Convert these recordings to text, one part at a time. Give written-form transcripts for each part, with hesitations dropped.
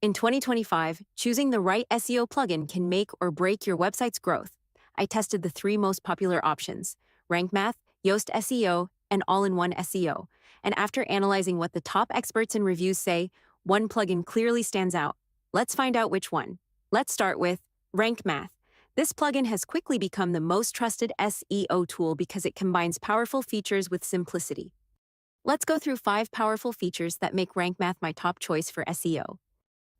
In 2025, choosing the right SEO plugin can make or break your website's growth. I tested the three most popular options: Rank Math, Yoast SEO, and All-in-One SEO. And after analyzing what the top experts and reviews say, one plugin clearly stands out. Let's find out which one. Let's start with Rank Math. This plugin has quickly become the most trusted SEO tool because it combines powerful features with simplicity. Let's go through 5 powerful features that make Rank Math my top choice for SEO.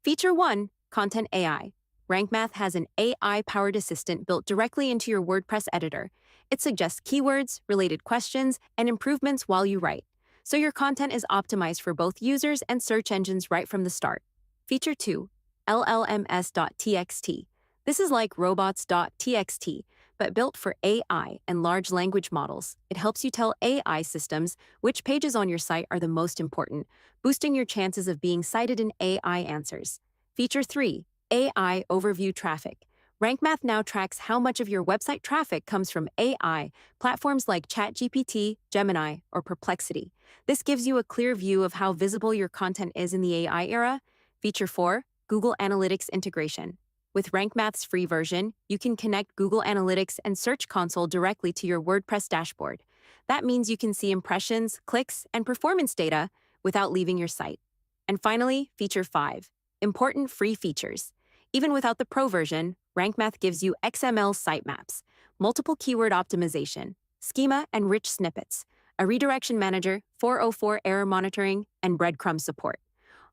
Feature 1. Content AI. Rank Math has an AI-powered assistant built directly into your WordPress editor. It suggests keywords, related questions, and improvements while you write, so your content is optimized for both users and search engines right from the start. Feature 2. LLMs.txt. This is like robots.txt, but built for AI and large language models. It helps you tell AI systems which pages on your site are the most important, boosting your chances of being cited in AI answers. Feature 3. AI Overview Traffic. Rank Math now tracks how much of your website traffic comes from AI, platforms like ChatGPT, Gemini, or Perplexity. This gives you a clear view of how visible your content is in the AI era. Feature 4. Google Analytics Integration. With Rank Math's free version, you can connect Google Analytics and Search Console directly to your WordPress dashboard. That means you can see impressions, clicks, and performance data without leaving your site. And finally, Feature 5. Important free features. Even without the Pro version, Rank Math gives you XML Sitemaps, multiple keyword optimization, Schema and rich snippets, a redirection manager, 404 error monitoring, and breadcrumb support.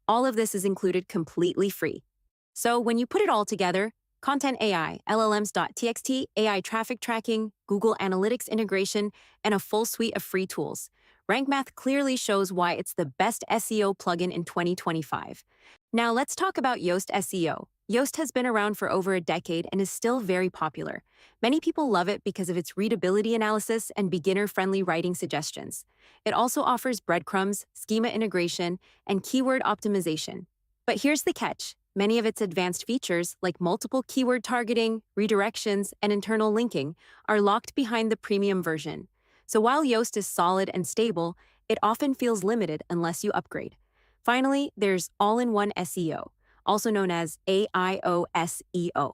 All of this is included completely free. So when you put it all together, Content AI, LLMs.txt, AI traffic tracking, Google Analytics integration, and a full suite of free tools, Rank Math clearly shows why it's the best SEO plugin in 2025. Now let's talk about Yoast SEO. Yoast has been around for over a decade and is still very popular. Many people love it because of its readability analysis and beginner-friendly writing suggestions. It also offers breadcrumbs, schema integration, and keyword optimization. But here's the catch. Many of its advanced features, like multiple keyword targeting, redirections, and internal linking, are locked behind the premium version. So while Yoast is solid and stable, it often feels limited unless you upgrade. Finally, there's All-in-One SEO, also known as AIOSEO.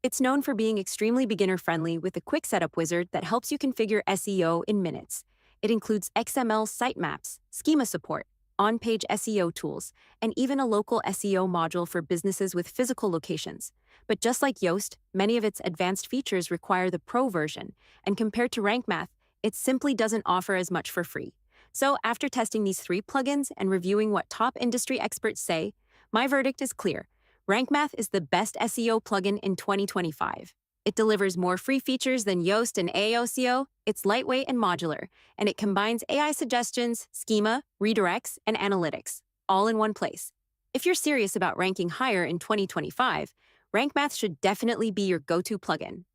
It's known for being extremely beginner-friendly with a quick setup wizard that helps you configure SEO in minutes. It includes XML sitemaps, schema support, on-page SEO tools, and even a local SEO module for businesses with physical locations. But just like Yoast, many of its advanced features require the Pro version, and compared to Rank Math, it simply doesn't offer as much for free. So after testing these 3 plugins and reviewing what top industry experts say, my verdict is clear. Rank Math is the best SEO plugin in 2025. It delivers more free features than Yoast and AIOSEO, it's lightweight and modular, and it combines AI suggestions, schema, redirects, and analytics, all in one place. If you're serious about ranking higher in 2025, Rank Math should definitely be your go-to plugin.